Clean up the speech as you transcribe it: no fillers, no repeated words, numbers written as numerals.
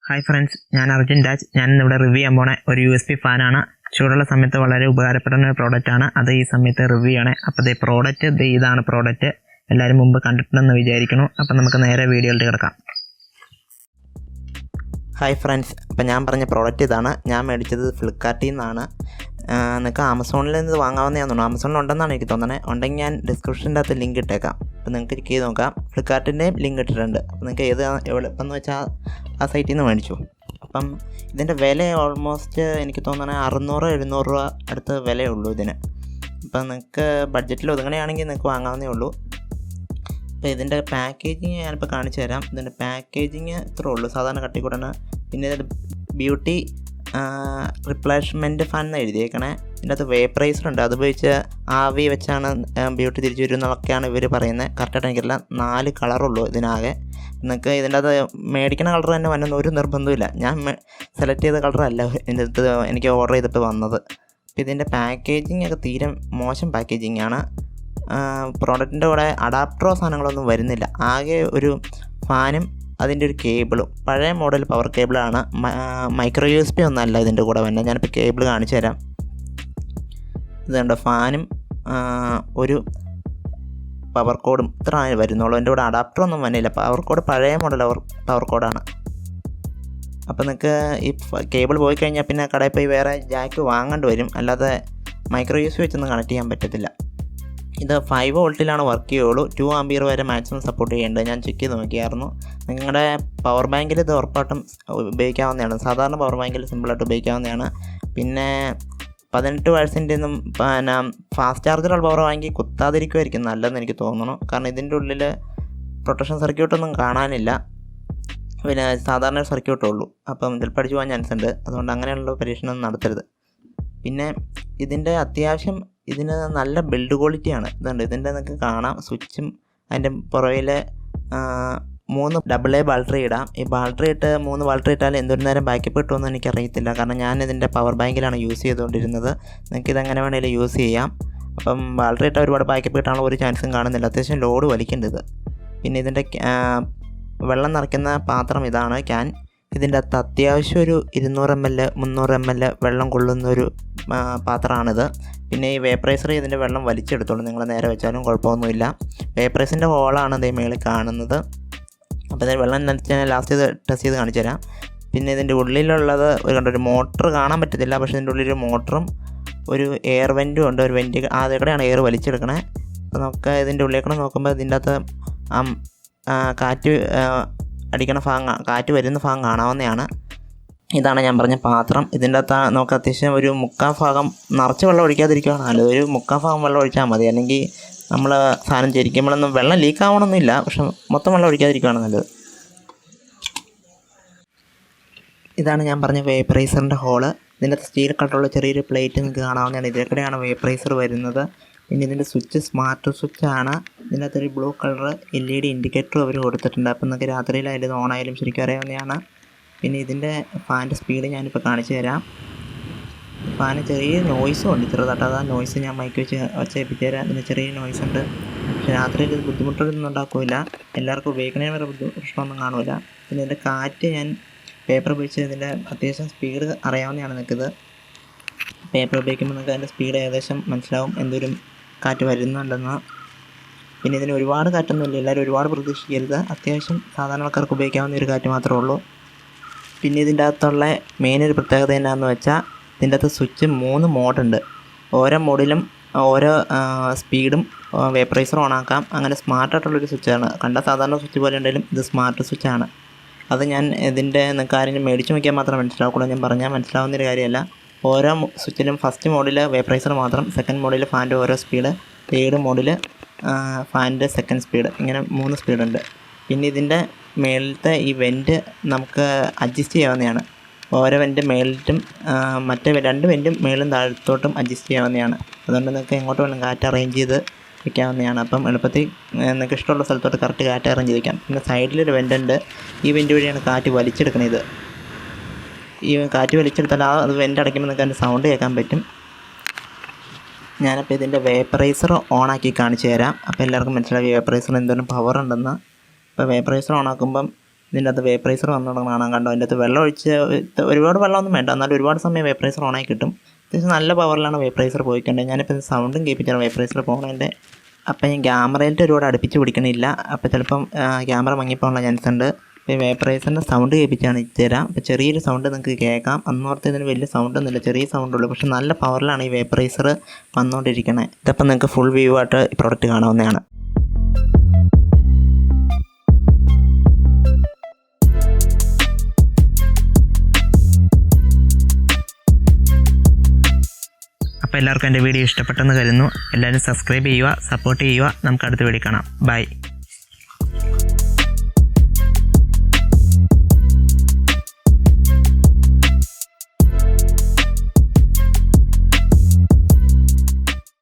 Hi friends, ഞാൻ അർജുൻ രാജ്. ഞാനിന്നിവിടെ review ചെയ്യാൻ പോണ ഒരു USB ഫാനാണ്. ചൂടുള്ള സമയത്ത് വളരെ ഉപകാരപ്പെടുന്ന ഒരു പ്രോഡക്റ്റാണ്. അത് ഈ സമയത്ത് റിവ്യൂ ആണ്. അപ്പോൾ ഇതാണ് പ്രോഡക്റ്റ്. എല്ലാവരും മുമ്പ് കണ്ടിട്ടുണ്ടെന്ന് വിചാരിക്കുന്നു. അപ്പോൾ നമുക്ക് നേരെ വീഡിയോയിലേക്ക് കിടക്കാം. ഹായ് ഫ്രണ്ട്സ്, അപ്പോൾ ഞാൻ പറഞ്ഞ പ്രോഡക്റ്റ് ഇതാണ്. ഞാൻ മേടിച്ചത് ഫ്ലിപ്കാർട്ടിൽ നിന്നാണ്. നിങ്ങൾക്ക് ആമസോണിൽ നിന്ന് വാങ്ങാവുന്നതാണെന്ന് തോന്നുന്നു. ആമസോണിലുണ്ടെന്നാണ് എനിക്ക് തോന്നുന്നത്. ഉണ്ടെങ്കിൽ ഞാൻ ഡിസ്ക്രിപ്ഷൻ്റെ അകത്ത് ലിങ്ക് ഇട്ടേക്കാം. അപ്പോൾ നിങ്ങൾക്ക് ചെക്ക് ചെയ്ത് നോക്കാം. ഫ്ലിപ്കാർട്ടിൻ്റെയും ലിങ്ക് ഇട്ടിട്ടുണ്ട്. അപ്പോൾ നിങ്ങൾക്ക് എളുപ്പമെന്ന് വെച്ചാൽ ആ സൈറ്റിൽ നിന്ന് മേടിച്ചു. അപ്പം ഇതിൻ്റെ വില ഓൾമോസ്റ്റ് എനിക്ക് തോന്നുന്നത് 600-700 രൂപ അടുത്ത് വിലയുള്ളൂ ഇതിന്. അപ്പം നിങ്ങൾക്ക് ബഡ്ജറ്റിൽ ഒതുങ്ങനെയാണെങ്കിൽ നിങ്ങൾക്ക് വാങ്ങാവുന്നേ ഉള്ളൂ. അപ്പോൾ ഇതിൻ്റെ പാക്കേജിങ് ഞാനിപ്പോൾ കാണിച്ചു തരാം. ഇതിൻ്റെ പാക്കേജിങ് ഇത്രേ ഉള്ളൂ, സാധാരണ കട്ടിക്കൂടാണ്. പിന്നെ ഇതിൻ്റെ ബ്യൂട്ടി റിപ്ലേസ്മെൻറ്റ് ഫാൻ എന്ന് എഴുതിയേക്കണേ. ഇതിൻ്റെ അകത്ത് വേപ്പറൈസർ ഉണ്ട്. അത് ഉപയോഗിച്ച് ആവി വെച്ചാണ് ബ്യൂട്ടി തിരിച്ചു വരുന്നതൊക്കെയാണ് ഇവർ പറയുന്നത്. കറക്റ്റായിട്ട് എനിക്കറിയില്ല. 4 കളറുള്ളൂ ഇതിനാകെ. നിങ്ങൾക്ക് ഇതിൻ്റെ അകത്ത് മേടിക്കുന്ന കളർ തന്നെ വന്നൊന്നും ഒരു നിർബന്ധമില്ല. ഞാൻ സെലക്ട് ചെയ്ത കളറല്ല ഇതിൻ്റെ അടുത്ത് എനിക്ക് ഓർഡർ ചെയ്തിട്ട് വന്നത്. അപ്പോൾ ഇതിൻ്റെ പാക്കേജിങ് ഒക്കെ തീരെ മോശം പാക്കേജിങ് ആണ്. പ്രോഡക്റ്റിൻ്റെ കൂടെ അഡാപ്റ്ററോ സാധനങ്ങളൊന്നും വരുന്നില്ല. ആകെ ഒരു ഫാനും അതിൻ്റെ ഒരു കേബിളും. പഴയ മോഡൽ പവർ കേബിളാണ്, മൈക്രോ USB ഒന്നല്ല ഇതിൻ്റെ കൂടെ വരുന്നത്. ഞാനിപ്പോൾ കേബിൾ കാണിച്ചു തരാം. ഇതുണ്ട്, ഫാനും ഒരു പവർ കോഡും ഇത്ര വരുന്നുള്ളൂ. എൻ്റെ കൂടെ അഡാപ്റ്ററൊന്നും വന്നില്ല. പവർ കോഡ് പഴയ മോഡൽ പവർ കോഡാണ്. അപ്പോൾ നിങ്ങൾക്ക് ഈ കേബിൾ പോയി കഴിഞ്ഞാൽ പിന്നെ കടയിൽ പോയി വേറെ ജാക്ക് വാങ്ങേണ്ടി വരും. അല്ലാതെ മൈക്രോ USB വെച്ചൊന്നും കണക്ട് ചെയ്യാൻ പറ്റത്തില്ല. ഇത് 5 വോൾട്ടിലാണ് വർക്ക് ചെയ്യുള്ളൂ. 2 ആംപിയർ വരെ മാക്സിമം സപ്പോർട്ട് ചെയ്യുന്നുണ്ട്. ഞാൻ ചെക്ക് ചെയ്ത് നോക്കിയായിരുന്നു. നിങ്ങളുടെ പവർ ബാങ്കിൽ ഇത് ഉറപ്പായിട്ടും ഉപയോഗിക്കാവുന്നതാണ്. സാധാരണ പവർ ബാങ്കിൽ സിമ്പിളായിട്ട് ഉപയോഗിക്കാവുന്നതാണ്. പിന്നെ 18 വാട്ട്സിൻ്റെയൊന്നും പിന്നെ ഫാസ്റ്റ് ചാർജറുള്ള പവർ ബാങ്കിൽ കുത്താതിരിക്കുമായിരിക്കും നല്ലതെന്ന് എനിക്ക് തോന്നുന്നു. കാരണം ഇതിൻ്റെ ഉള്ളിൽ പ്രൊട്ടക്ഷൻ സർക്യൂട്ടൊന്നും കാണാനില്ല. പിന്നെ സാധാരണ ഒരു സർക്യൂട്ടേ ഉള്ളൂ. അപ്പം ചിലപ്പോൾ അടിച്ചു പോകാൻ ചാൻസ് ഉണ്ട്. അതുകൊണ്ട് അങ്ങനെയുള്ള പരീക്ഷണം നടത്തരുത്. പിന്നെ ഇതിൻ്റെ അത്യാവശ്യം ഇതിന് നല്ല ബിൽഡ് ക്വാളിറ്റിയാണ്. ഇതുണ്ട്, ഇതിൻ്റെ നിങ്ങൾക്ക് കാണാം സ്വിച്ചും അതിൻ്റെ പുറകിൽ 3 AA ബാറ്ററി ഇടാം. ഈ ബാറ്ററി ഇട്ട് 3 ബാറ്ററി ഇട്ടാൽ എന്തൊരു നേരം ബാക്കപ്പ് കിട്ടുമെന്ന് എനിക്കറിയത്തില്ല. കാരണം ഞാൻ ഇതിൻ്റെ പവർ ബാങ്കിലാണ് യൂസ് ചെയ്തുകൊണ്ടിരുന്നത്. നിങ്ങൾക്ക് ഇതെങ്ങനെ വേണമെങ്കിലും യൂസ് ചെയ്യാം. അപ്പം ബാറ്ററി ഇട്ടാൽ ഒരുപാട് ബാക്കപ്പ് കിട്ടാനുള്ള ഒരു ചാൻസും കാണുന്നില്ല. അത്യാവശ്യം ലോഡ് വലിക്കേണ്ടത്. പിന്നെ ഇതിൻ്റെ വെള്ളം നിറയ്ക്കുന്ന പാത്രം ഇതാണ്, ക്യാൻ. ഇതിൻ്റെ അകത്ത് അത്യാവശ്യം ഒരു 200 ml 300 ml വെള്ളം കൊള്ളുന്നൊരു പാത്രമാണിത്. പിന്നെ ഈ വേപ്പറൈസർ ഇതിൻ്റെ വെള്ളം വലിച്ചെടുത്തോളൂ. നിങ്ങൾ നേരെ വെച്ചാലും കുഴപ്പമൊന്നുമില്ല. വേപ്പറൈസിൻ്റെ ഹോളാണ് അതേ മേളിൽ കാണുന്നത്. അപ്പോൾ ഇതിന് വെള്ളം നനച്ച് ലാസ്റ്റ് ടെസ്റ്റ് ചെയ്ത് കാണിച്ചു തരാം. പിന്നെ ഇതിൻ്റെ ഉള്ളിലുള്ളത് ഒരു മോട്ടർ കാണാൻ പറ്റത്തില്ല. പക്ഷേ ഇതിൻ്റെ ഉള്ളിലൊരു മോട്ടറും ഒരു എയർ വെൻറ്റും ഉണ്ട്. ഒരു വെൻറ്റ് അതിലൂടെയാണ് എയർ വലിച്ചെടുക്കണേ. അപ്പോൾ നമുക്ക് ഇതിൻ്റെ ഉള്ളിലേക്കൂടെ നോക്കുമ്പോൾ ഇതിൻ്റെ അകത്ത് കാറ്റ് അടിക്കണ ഭാഗം, കാറ്റ് വരുന്ന ഭാഗം കാണാവുന്നതാണ്. ഇതാണ് ഞാൻ പറഞ്ഞ പാത്രം. ഇതിൻ്റെ അകത്ത് നമുക്ക് അത്യാവശ്യം ഒരു 3/4 ഭാഗം നിറച്ച് വെള്ളം ഒഴിക്കാതിരിക്കുകയാണ് നല്ലത്. ഒരു 3/4 ഭാഗം വെള്ളം ഒഴിച്ചാൽ മതി. അല്ലെങ്കിൽ നമ്മൾ സാധനം ചരിക്കുമ്പോഴൊന്നും വെള്ളം ലീക്ക് ആവണമെന്നില്ല, പക്ഷെ മൊത്തം വെള്ളം ഒഴിക്കാതിരിക്കുകയാണ് നല്ലത്. ഇതാണ് ഞാൻ പറഞ്ഞ വേപ്പറൈസറിൻ്റെ ഹോള്. ഇതിൻ്റെ സ്റ്റീൽ കളറുള്ള ചെറിയൊരു പ്ലേറ്റ് നിങ്ങൾക്ക് കാണാവുന്നതാണ്. ഇതിലേക്കൂടെയാണ് വേപ്പറൈസർ വരുന്നത്. പിന്നെ ഇതിൻ്റെ സ്വിച്ച് സ്മാർട്ട് സ്വിച്ചാണ്. ഇതിൻ്റെ അകത്തൊരു ബ്ലൂ കളർ LED ഇൻഡിക്കേറ്ററും അവർ കൊടുത്തിട്ടുണ്ട്. അപ്പം നിങ്ങൾക്ക് രാത്രിയിലായാലും ഓണായാലും ശരിക്കും അറിയാവുന്നതാണ്. പിന്നെ ഇതിൻ്റെ ഫാനിൻ്റെ സ്പീഡ് ഞാനിപ്പോൾ കാണിച്ചു തരാം. ഫാന് ചെറിയ നോയ്സും ഉണ്ട്, ചെറുതായിട്ട്. ആ നോയ്സ് ഞാൻ മൈക്ക് വെച്ച് വച്ചേപ്പിച്ച് തരാം. ഇതിന് ചെറിയ നോയ്സ് ഉണ്ട്. പക്ഷേ രാത്രിയിൽ ഇത് ബുദ്ധിമുട്ടൊന്നും ഉണ്ടാക്കില്ല. എല്ലാവർക്കും ഉപയോഗിക്കണേ വേറെ പ്രശ്നമൊന്നും കാണില്ല. പിന്നെ ഇതിൻ്റെ കാറ്റ് ഞാൻ പേപ്പർ ഉപയോഗിച്ച് ഇതിൻ്റെ അത്യാവശ്യം സ്പീഡ് അറിയാവുന്നതാണ് നിങ്ങൾക്കിത്. പേപ്പർ ഉപയോഗിക്കുമ്പോൾ നിങ്ങൾക്ക് അതിൻ്റെ സ്പീഡ് ഏകദേശം മനസ്സിലാവും എന്തൊരു കാറ്റ് വരുന്നുണ്ടെന്ന്. പിന്നെ ഇതിന് ഒരുപാട് കാറ്റൊന്നുമില്ല. എല്ലാവരും ഒരുപാട് പ്രതീക്ഷിക്കരുത്. അത്യാവശ്യം സാധാരണ ആൾക്കാർക്ക് ഉപയോഗിക്കാവുന്ന ഒരു കാറ്റ് മാത്രമേ ഉള്ളൂ. പിന്നെ ഇതിൻ്റെ അകത്തുള്ള മെയിൻ ഒരു പ്രത്യേകത എന്നാന്ന് വെച്ചാൽ ഇതിൻ്റെ അകത്ത് സ്വിച്ച് 3 മോഡുണ്ട്. ഓരോ മോഡിലും ഓരോ സ്പീഡും വേപ്പറൈസർ ഓണാക്കാം. അങ്ങനെ സ്മാർട്ടായിട്ടുള്ളൊരു സ്വിച്ചാണ്. കണ്ട സാധാരണ സ്വിച്ച് പോലെ ഉണ്ടെങ്കിലും ഇത് സ്മാർട്ട് സ്വിച്ചാണ്. അത് ഞാൻ ഇതിൻ്റെ കാര്യം മേടിച്ച് നോക്കിയാൽ മാത്രമേ മനസ്സിലാവുള്ളൂ. ഞാൻ പറഞ്ഞാൽ മനസ്സിലാവുന്നൊരു കാര്യമല്ല. ഓരോ സ്വിച്ചിലും ഫസ്റ്റ് മോഡിൽ വേപ്പറൈസർ മാത്രം, സെക്കൻഡ് മോഡിൽ ഫാനിൻ്റെ ഓരോ സ്പീഡ്, തേർഡ് മോഡിൽ ഫാനിൻ്റെ സെക്കൻഡ് സ്പീഡ്, ഇങ്ങനെ 3 സ്പീഡുണ്ട്. പിന്നെ ഇതിൻ്റെ മേളിലത്തെ ഈ വെൻറ്റ് നമുക്ക് അഡ്ജസ്റ്റ് ചെയ്യാവുന്നതാണ്. ഓരോ വെൻറ്റ് മേളിലും മറ്റേ 2 വെൻറ്റും മേളിലും താഴത്തോട്ടും അഡ്ജസ്റ്റ് ചെയ്യാവുന്നതാണ്. അതുകൊണ്ട് നിങ്ങൾക്ക് എങ്ങോട്ട് വേണം കാറ്റ് അറേഞ്ച് ചെയ്ത് വയ്ക്കാവുന്നതാണ്. അപ്പം എളുപ്പത്തിൽ നിങ്ങൾക്ക് ഇഷ്ടമുള്ള സ്ഥലത്തോട്ട് കറക്റ്റ് കാറ്റ് അറേഞ്ച് ചെയ്ത് വയ്ക്കാം. പിന്നെ സൈഡിലൊരു വെൻറ്റുണ്ട്. ഈ വെൻറ്റ് വഴിയാണ് കാറ്റ് വലിച്ചെടുക്കുന്നത്. ഈ കാറ്റ് വലിച്ചെടുത്താൽ അത് വെൻറ്റ് അടയ്ക്കുമ്പോൾ നിങ്ങൾക്ക് അതിൻ്റെ സൗണ്ട് കേൾക്കാൻ പറ്റും. ഞാനപ്പോൾ ഇതിൻ്റെ വേപ്പറൈസർ ഓണാക്കി കാണിച്ചു തരാം. അപ്പോൾ എല്ലാവർക്കും മനസ്സിലാക്കി വേപ്പറൈസർ എന്തോരം പവർ ഉണ്ടെന്ന്. ഇപ്പോൾ വേപ്പറൈസർ ഓണാക്കുമ്പം ഇതിൻ്റെ അകത്ത് വേപ്പറൈസർ വന്നു തുടങ്ങണം. കണ്ടോ, അതിൻ്റെ അകത്ത് വെള്ളം ഒഴിച്ച് ഒരുപാട് വെള്ളമൊന്നും വേണ്ട, എന്നാലും ഒരുപാട് സമയം വേപ്പറൈസർ ഓണായി കിട്ടും. അത്യാവശ്യം നല്ല പവറിലാണ് വേപ്പറൈസർ പോയിക്കേണ്ടത്. ഞാനിപ്പോൾ സൗണ്ടും കേൾപ്പിച്ചാണ് വേപ്പറൈസർ പോകുന്നതിൻ്റെ. അപ്പം ഞാൻ ക്യാമറയിലിട്ട് ഒരുപാട് അടുപ്പിച്ച് പിടിക്കണില്ല, അപ്പോൾ ചിലപ്പം ക്യാമറ മങ്ങിപ്പോകാനുള്ള ചാൻസ് ഉണ്ട്. ഇപ്പോൾ വേപ്പറൈസറിൻ്റെ സൗണ്ട് കേൾപ്പിച്ചാണ് തരാം. അപ്പോൾ ചെറിയൊരു സൗണ്ട് നിങ്ങൾക്ക് കേൾക്കാം. അന്നോർത്ത് ഇതിന് വലിയ സൗണ്ടൊന്നുമില്ല, ചെറിയ സൗണ്ടുള്ളൂ. പക്ഷേ നല്ല പവറിലാണ് ഈ വേപ്പറൈസർ വന്നുകൊണ്ടിരിക്കുന്നത്. ഇതിപ്പോൾ നിങ്ങൾക്ക് ഫുൾ വ്യൂ ആയിട്ട് ഈ പ്രോഡക്റ്റ് കാണാവുന്നതാണ്. അപ്പോൾ എല്ലാവർക്കും എൻ്റെ വീഡിയോ ഇഷ്ടപ്പെട്ടെന്ന് കരുതുന്നു. എല്ലാവരും സബ്സ്ക്രൈബ് ചെയ്യുക, സപ്പോർട്ട് ചെയ്യുക. നമുക്ക് അടുത്ത വീഡിയോ കാണാം. ബൈ.